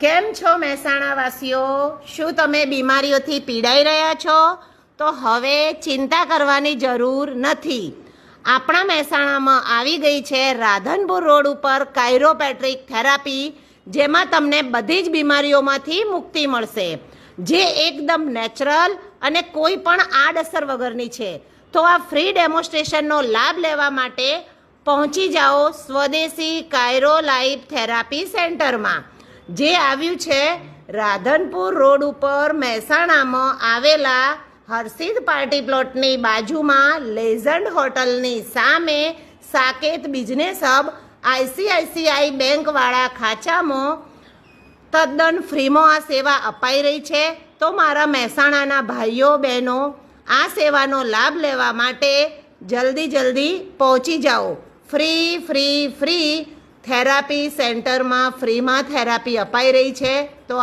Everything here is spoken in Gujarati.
કેમ છો મહેસાણાવાસીઓ? શું તમે બીમારીઓથી પીડાઈ રહ્યા છો? તો હવે ચિંતા કરવાની જરૂર નથી. આપણા મહેસાણામાં આવી ગઈ છે રાધનપુર રોડ ઉપર કાયરોપેટ્રિક થેરાપી, જેમાં તમને બધી જ બીમારીઓમાંથી મુક્તિ મળશે, જે એકદમ નેચરલ અને કોઈ પણ આડઅસર વગરની છે. તો આ ફ્રી ડેમોન્સ્ટ્રેશનનો લાભ લેવા માટે પહોંચી જાઓ સ્વદેશી કાયરો લાઈફ થેરાપી સેન્ટરમાં, જે આવ્યું છે રાધનપુર રોડ ઉપર મહેસાણામાં આવેલા હર્ષિદ પાર્ટી પ્લોટની બાજુમાં લેઝન્ડ હોટલની સામે સાકેત બિઝનેસ હબ ICICI બેંકવાળા ખાંચામાં તદ્દન ફ્રીમાં આ સેવા અપાઈ રહી છે. તો મારા મહેસાણાના ભાઈઓ બહેનો આ સેવાનો લાભ લેવા માટે જલ્દી પહોંચી જાઓ. ફ્રી થેરાપી સેન્ટરમાં ફ્રીમાં થેરાપી અપાઈ રહી છે. તો